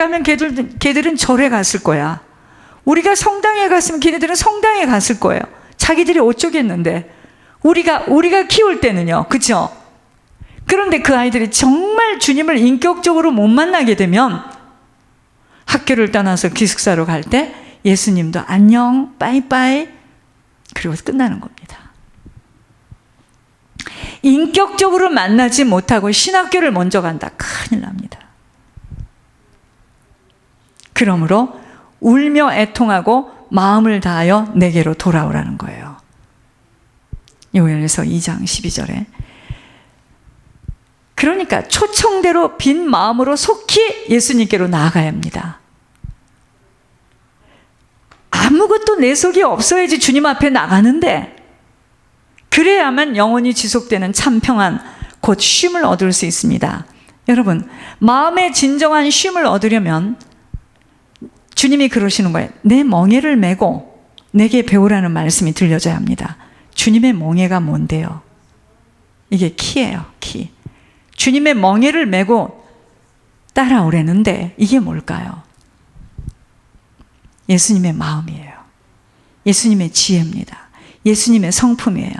가면 걔들은 절에 갔을 거야. 우리가 성당에 갔으면 걔네들은 성당에 갔을 거예요. 자기들이 어쩌겠는데. 우리가 키울 때는요. 그렇죠? 그런데 그 아이들이 정말 주님을 인격적으로 못 만나게 되면 학교를 떠나서 기숙사로 갈 때 예수님도 안녕, 빠이빠이, 그리고 끝나는 겁니다. 인격적으로 만나지 못하고 신학교를 먼저 간다. 큰일 납니다. 그러므로 울며 애통하고 마음을 다하여 내게로 돌아오라는 거예요. 요엘서 2장 12절에. 그러니까 초청대로 빈 마음으로 속히 예수님께로 나아가야 합니다. 아무것도 내 속에 없어야지 주님 앞에 나가는데, 그래야만 영원히 지속되는 참 평안, 곧 쉼을 얻을 수 있습니다. 여러분, 마음의 진정한 쉼을 얻으려면 주님이 그러시는 거예요. 내 멍에를 메고 내게 배우라는 말씀이 들려져야 합니다. 주님의 멍에가 뭔데요? 이게 키예요, 키. 주님의 멍에를 메고 따라오려는데 이게 뭘까요? 예수님의 마음이에요. 예수님의 지혜입니다. 예수님의 성품이에요.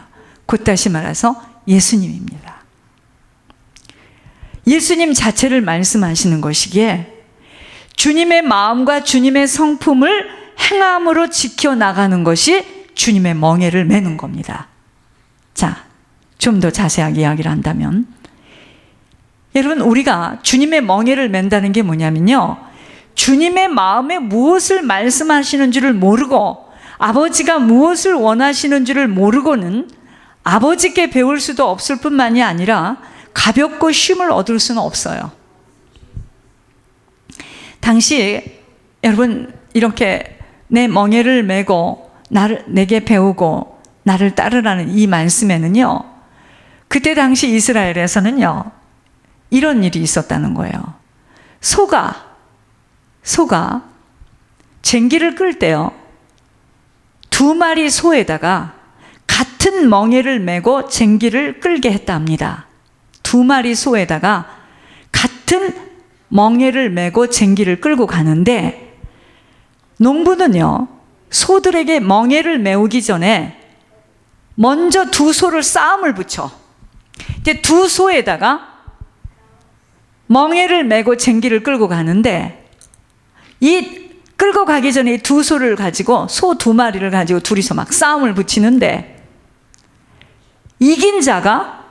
곧 다시 말해서 예수님입니다. 예수님 자체를 말씀하시는 것이기에 주님의 마음과 주님의 성품을 행함으로 지켜나가는 것이 주님의 멍에를 메는 겁니다. 자, 좀 더 자세하게 이야기를 한다면, 여러분, 우리가 주님의 멍에를 맨다는 게 뭐냐면요, 주님의 마음에 무엇을 말씀하시는 줄을 모르고 아버지가 무엇을 원하시는 줄을 모르고는 아버지께 배울 수도 없을 뿐만이 아니라 가볍고 쉼을 얻을 수는 없어요. 당시 여러분, 이렇게 내 멍에를 메고 내게 배우고 나를 따르라는 이 말씀에는요, 그때 당시 이스라엘에서는요 이런 일이 있었다는 거예요. 소가 쟁기를 끌 때요, 두 마리 소에다가 같은 멍에를 메고 쟁기를 끌게 했다 합니다. 두 마리 소에다가 같은 멍에를 메고 쟁기를 끌고 가는데, 농부는요 소들에게 멍에를 메우기 전에 먼저 두 소를 싸움을 붙여. 이제 두 소에다가 멍에를 메고 쟁기를 끌고 가는데, 이 끌고 가기 전에 두 소를 가지고, 소 두 마리를 가지고 둘이서 막 싸움을 붙이는데, 이긴 자가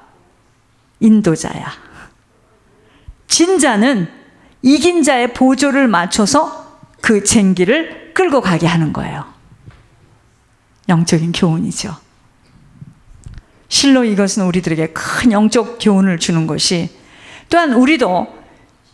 인도자야. 진 자는 이긴 자의 보조를 맞춰서 그 쟁기를 끌고 가게 하는 거예요. 영적인 교훈이죠. 실로 이것은 우리들에게 큰 영적 교훈을 주는 것이, 또한 우리도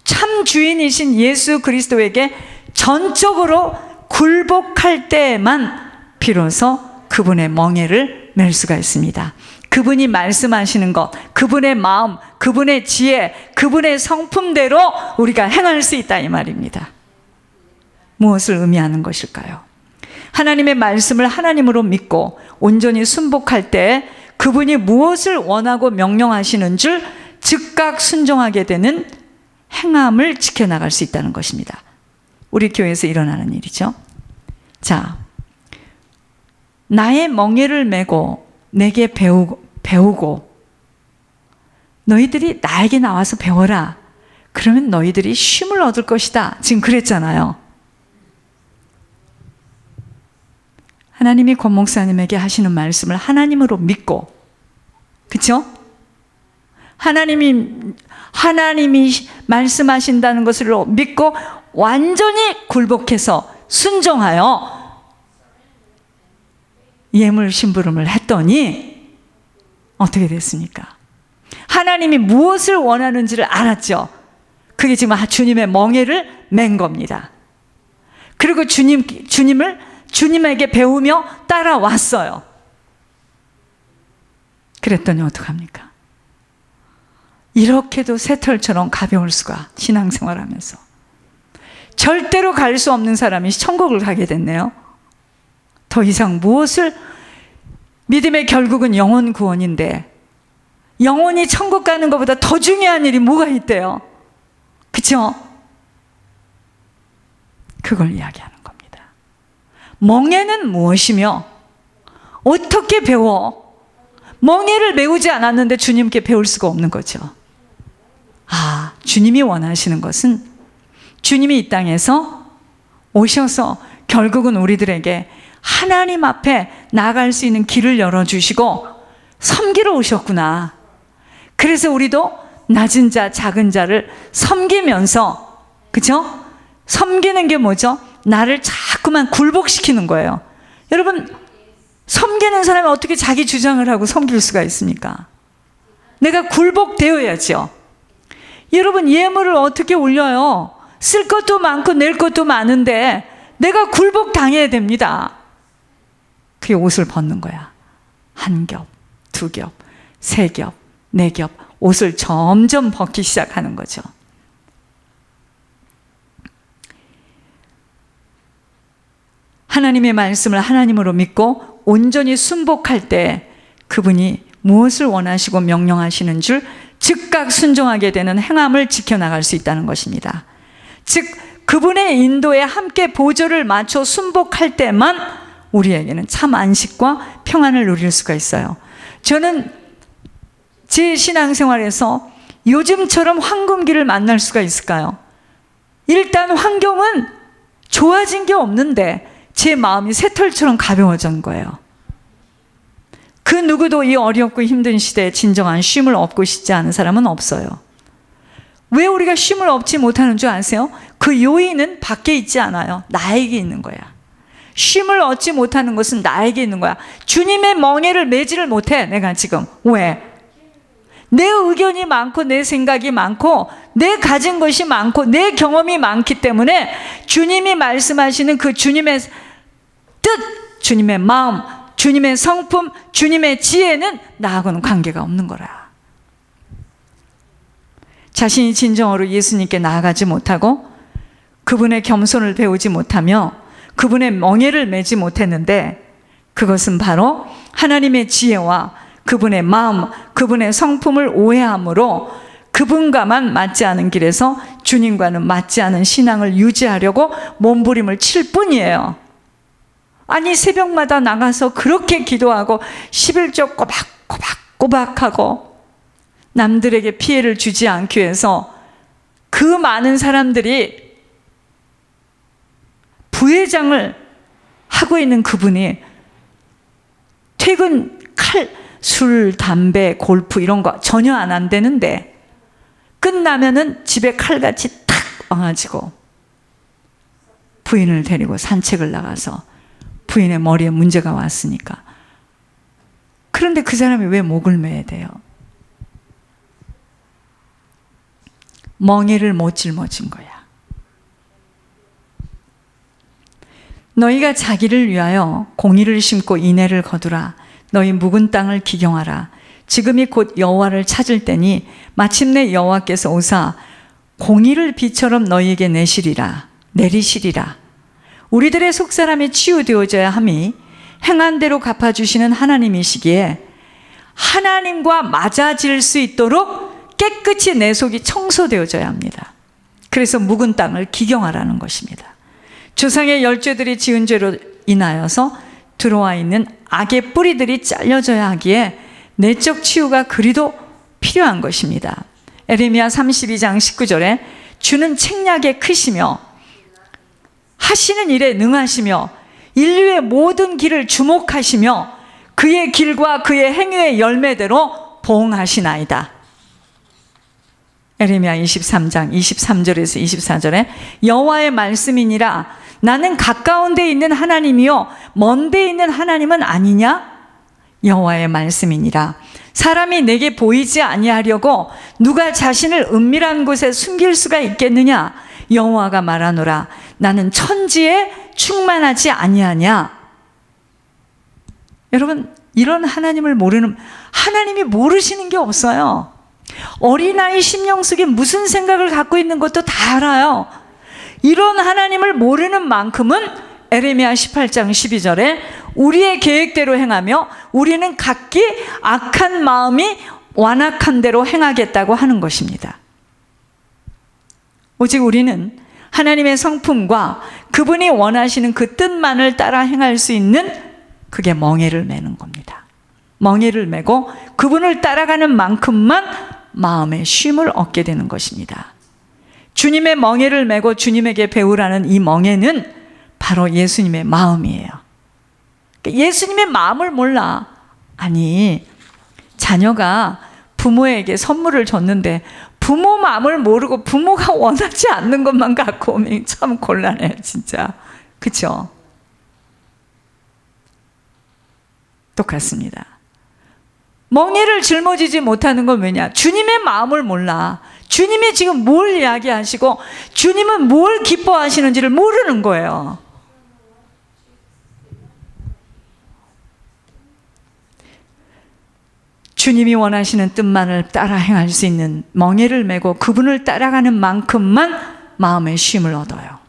참 주인이신 예수 그리스도에게 전적으로 굴복할 때에만 비로소 그분의 멍에를 맬 수가 있습니다. 그분이 말씀하시는 것, 그분의 마음, 그분의 지혜, 그분의 성품대로 우리가 행할 수 있다, 이 말입니다. 무엇을 의미하는 것일까요? 하나님의 말씀을 하나님으로 믿고 온전히 순복할 때 그분이 무엇을 원하고 명령하시는 줄 즉각 순종하게 되는 행함을 지켜나갈 수 있다는 것입니다. 우리 교회에서 일어나는 일이죠. 자, 나의 멍에를 메고 내게 배우고 너희들이 나에게 나와서 배워라. 그러면 너희들이 쉼을 얻을 것이다. 지금 그랬잖아요. 하나님이 권 목사님에게 하시는 말씀을 하나님으로 믿고, 그렇죠? 하나님이 말씀하신다는 것을 믿고 완전히 굴복해서 순종하여 예물 심부름을 했더니 어떻게 됐습니까? 하나님이 무엇을 원하는지를 알았죠. 그게 지금 주님의 멍에를 맨 겁니다. 그리고 주님에게 배우며 따라왔어요. 그랬더니 어떡합니까? 이렇게도 새털처럼 가벼울 수가, 신앙생활하면서 절대로 갈 수 없는 사람이 천국을 가게 됐네요. 더 이상 무엇을, 믿음의 결국은 영혼 구원인데 영혼이 천국 가는 것보다 더 중요한 일이 뭐가 있대요? 그렇죠? 그걸 이야기하는 겁니다. 멍에는 무엇이며 어떻게 배워? 멍에를 메우지 않았는데 주님께 배울 수가 없는 거죠. 주님이 원하시는 것은 주님이 이 땅에서 오셔서 결국은 우리들에게 하나님 앞에 나아갈 수 있는 길을 열어주시고 섬기러 오셨구나. 그래서 우리도 낮은 자, 작은 자를 섬기면서, 그죠? 섬기는 게 뭐죠? 나를 자꾸만 굴복시키는 거예요. 여러분, 섬기는 사람이 어떻게 자기 주장을 하고 섬길 수가 있습니까? 내가 굴복되어야죠. 여러분, 예물을 어떻게 올려요? 쓸 것도 많고 낼 것도 많은데 내가 굴복당해야 됩니다. 그게 옷을 벗는 거야. 한 겹, 두 겹, 세 겹, 네 겹, 옷을 점점 벗기 시작하는 거죠. 하나님의 말씀을 하나님으로 믿고 온전히 순복할 때 그분이 무엇을 원하시고 명령하시는 줄 즉각 순종하게 되는 행함을 지켜나갈 수 있다는 것입니다. 즉 그분의 인도에 함께 보조를 맞춰 순복할 때만 우리에게는 참 안식과 평안을 누릴 수가 있어요. 저는 제 신앙생활에서 요즘처럼 황금기를 만날 수가 있을까요? 일단 환경은 좋아진 게 없는데 제 마음이 새털처럼 가벼워진 거예요. 그 누구도 이 어렵고 힘든 시대에 진정한 쉼을 얻고 싶지 않은 사람은 없어요. 왜 우리가 쉼을 얻지 못하는 줄 아세요? 그 요인은 밖에 있지 않아요. 나에게 있는 거야. 쉼을 얻지 못하는 것은 나에게 있는 거야. 주님의 멍에를 매지를 못해, 내가 지금. 왜? 내 의견이 많고 내 생각이 많고 내 가진 것이 많고 내 경험이 많기 때문에 주님이 말씀하시는 그 주님의 뜻, 주님의 마음, 주님의 성품, 주님의 지혜는 나하고는 관계가 없는 거라. 자신이 진정으로 예수님께 나아가지 못하고 그분의 겸손을 배우지 못하며 그분의 멍에를 매지 못했는데 그것은 바로 하나님의 지혜와 그분의 마음, 그분의 성품을 오해함으로 그분과만 맞지 않은 길에서 주님과는 맞지 않은 신앙을 유지하려고 몸부림을 칠 뿐이에요. 아니 새벽마다 나가서 그렇게 기도하고 11조 꼬박꼬박하고 남들에게 피해를 주지 않기 위해서 그 많은 사람들이 부회장을 하고 있는 그분이 퇴근 술, 담배, 골프 이런 거 전혀 안 한다는데 끝나면은 집에 칼같이 탁 와가지고 부인을 데리고 산책을 나가서 부인의 머리에 문제가 왔으니까. 그런데 그 사람이 왜 목을 매야 돼요? 멍에를 못 짊어진 거야. 너희가 자기를 위하여 공의를 심고 인애를 거두라. 너희 묵은 땅을 기경하라. 지금이 곧 여호와를 찾을 때니 마침내 여호와께서 오사 공의를 비처럼 너희에게 내리시리라. 우리들의 속사람이 치유되어져야 함이 행한 대로 갚아주시는 하나님이시기에 하나님과 맞아질 수 있도록 깨끗이 내 속이 청소되어져야 합니다. 그래서 묵은 땅을 기경하라는 것입니다. 조상의 열죄들이 지은 죄로 인하여서 들어와 있는 악의 뿌리들이 잘려져야 하기에 내적 치유가 그리도 필요한 것입니다. 에레미야 32장 19절에 주는 책략에 크시며 하시는 일에 능하시며 인류의 모든 길을 주목하시며 그의 길과 그의 행위의 열매대로 보응하시나이다. 에레미야 23장 23절에서 24절에 여호와의 말씀이니라. 나는 가까운 데 있는 하나님이요 먼 데 있는 하나님은 아니냐? 여호와의 말씀이니라. 사람이 내게 보이지 아니하려고 누가 자신을 은밀한 곳에 숨길 수가 있겠느냐? 여호와가 말하노라. 나는 천지에 충만하지 아니하냐? 여러분, 이런 하나님을 모르는, 하나님이 모르시는 게 없어요. 어린아이 심령 속에 무슨 생각을 갖고 있는 것도 다 알아요. 이런 하나님을 모르는 만큼은 에레미야 18장 12절에 우리의 계획대로 행하며 우리는 각기 악한 마음이 완악한 대로 행하겠다고 하는 것입니다. 오직 우리는 하나님의 성품과 그분이 원하시는 그 뜻만을 따라 행할 수 있는, 그게 멍에를 매는 겁니다. 멍에를 매고 그분을 따라가는 만큼만 마음의 쉼을 얻게 되는 것입니다. 주님의 멍에를 매고 주님에게 배우라는 이 멍에는 바로 예수님의 마음이에요. 예수님의 마음을 몰라. 아니, 자녀가 부모에게 선물을 줬는데 부모 마음을 모르고 부모가 원하지 않는 것만 갖고 오면 참 곤란해요, 진짜. 그렇죠? 똑같습니다. 멍에를 짊어지지 못하는 건 왜냐? 주님의 마음을 몰라. 주님이 지금 뭘 이야기하시고 주님은 뭘 기뻐하시는지를 모르는 거예요. 주님이 원하시는 뜻만을 따라 행할 수 있는 멍에를 메고 그분을 따라가는 만큼만 마음의 쉼을 얻어요.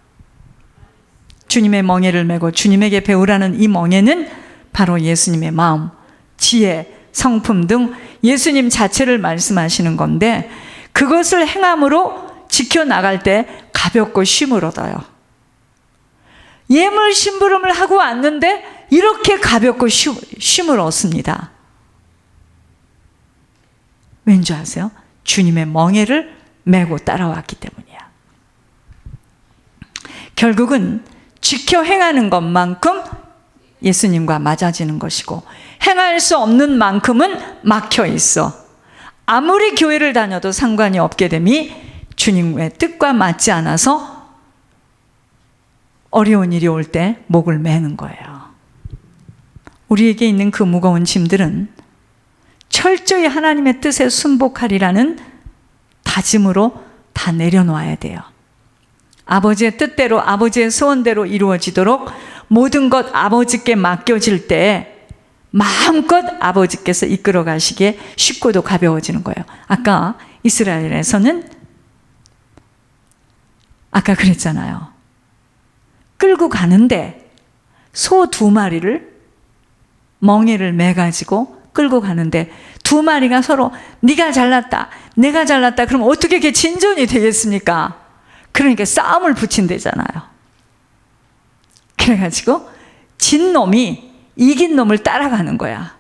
주님의 멍에를 메고 주님에게 배우라는 이 멍에는 바로 예수님의 마음, 지혜, 성품 등 예수님 자체를 말씀하시는 건데, 그것을 행함으로 지켜나갈 때 가볍고 쉼을 얻어요. 예물 심부름을 하고 왔는데 이렇게 가볍고 쉼을 얻습니다. 왠지 아세요? 주님의 멍에를 메고 따라왔기 때문이야. 결국은 지켜 행하는 것만큼 예수님과 맞아지는 것이고, 행할 수 없는 만큼은 막혀 있어. 아무리 교회를 다녀도 상관이 없게 됨이 주님의 뜻과 맞지 않아서 어려운 일이 올 때 목을 매는 거예요. 우리에게 있는 그 무거운 짐들은 철저히 하나님의 뜻에 순복하리라는 다짐으로 다 내려놓아야 돼요. 아버지의 뜻대로, 아버지의 소원대로 이루어지도록 모든 것 아버지께 맡겨질 때 마음껏 아버지께서 이끌어 가시기에 쉽고도 가벼워지는 거예요. 아까 이스라엘에서는 아까 그랬잖아요. 끌고 가는데 소 2마리를 멍에를 매가지고 끌고 가는데 2마리가 서로 네가 잘났다, 내가 잘났다, 그럼 어떻게 그게 진전이 되겠습니까? 그러니까 싸움을 붙인대잖아요. 그래가지고 진 놈이 이긴 놈을 따라가는 거야.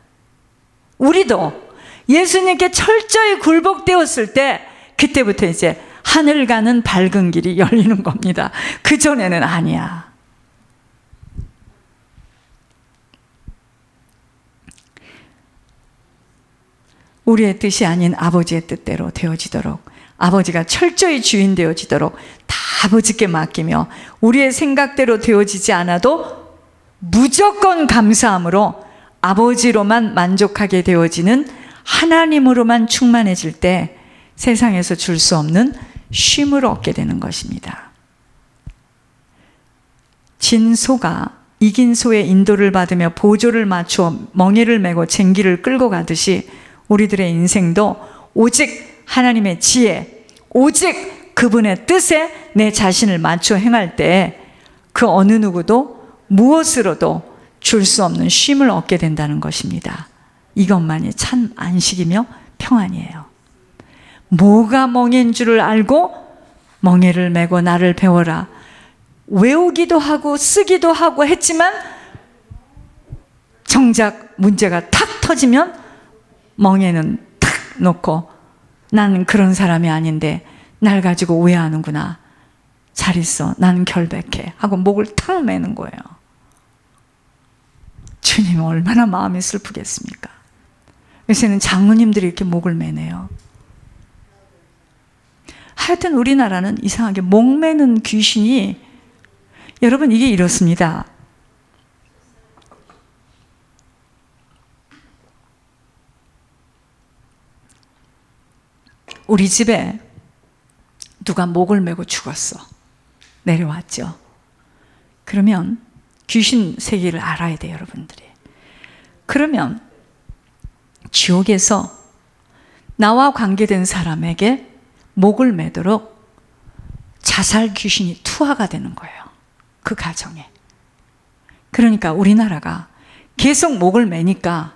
우리도 예수님께 철저히 굴복되었을 때 그때부터 이제 하늘 가는 밝은 길이 열리는 겁니다. 그전에는 아니야. 우리의 뜻이 아닌 아버지의 뜻대로 되어지도록, 아버지가 철저히 주인 되어지도록 다 아버지께 맡기며, 우리의 생각대로 되어지지 않아도 무조건 감사함으로 아버지로만 만족하게 되어지는 하나님으로만 충만해질 때 세상에서 줄 수 없는 쉼을 얻게 되는 것입니다. 진 소가 이긴 소의 인도를 받으며 보조를 맞추어 멍에를 메고 쟁기를 끌고 가듯이 우리들의 인생도 오직 하나님의 지혜, 오직 그분의 뜻에 내 자신을 맞춰 행할 때 그 어느 누구도 무엇으로도 줄 수 없는 쉼을 얻게 된다는 것입니다. 이것만이 참 안식이며 평안이에요. 뭐가 멍에인 줄을 알고 멍에를 메고 나를 배워라, 외우기도 하고 쓰기도 하고 했지만 정작 문제가 탁 터지면 멍에는 탁 놓고 나는 그런 사람이 아닌데 날 가지고 오해하는구나, 잘 있어, 나는 결백해 하고 목을 탁 매는 거예요. 주님이 얼마나 마음이 슬프겠습니까? 요새는 장로님들이 이렇게 목을 매네요. 하여튼 우리나라는 이상하게 목 매는 귀신이, 여러분 이게 이렇습니다. 우리 집에 누가 목을 메고 죽었어. 내려왔죠. 그러면 귀신 세계를 알아야 돼요, 여러분들이. 그러면 지옥에서 나와 관계된 사람에게 목을 매도록 자살 귀신이 투하가 되는 거예요, 그 가정에. 그러니까 우리나라가 계속 목을 매니까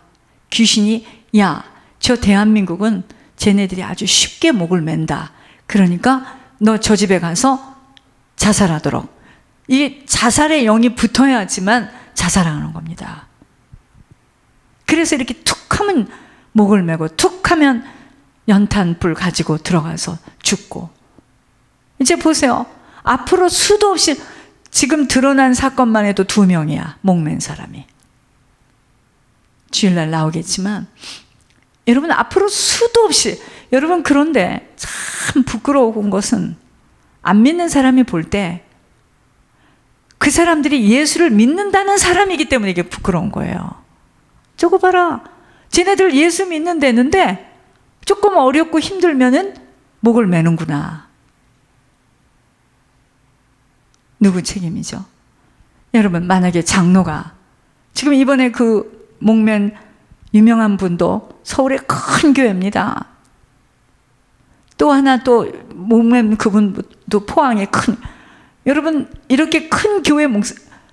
귀신이, 야, 저 대한민국은 쟤네들이 아주 쉽게 목을 맨다, 그러니까 너 저 집에 가서 자살하도록. 이 자살의 영이 붙어야지만 자살하는 겁니다. 그래서 이렇게 툭 하면 목을 메고 툭 하면 연탄불 가지고 들어가서 죽고. 이제 보세요. 앞으로 수도 없이 지금 드러난 사건만 해도 2명이야. 목맨 사람이. 주일날 나오겠지만 여러분 앞으로 수도 없이, 여러분 그런데 참 부끄러운 것은 안 믿는 사람이 볼 때 그 사람들이 예수를 믿는다는 사람이기 때문에 이게 부끄러운 거예요. 저거 봐라. 쟤네들 예수 믿는다는데 조금 어렵고 힘들면은 목을 매는구나. 누구 책임이죠? 여러분 만약에 장로가 지금 이번에 그 목맨 유명한 분도 서울의 큰 교회입니다. 또 하나 또 목맨 그분도 포항의 큰, 여러분 이렇게 큰 교회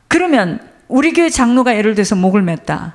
그러면 우리 교회 장로가 예를 들어서 목을 맸다.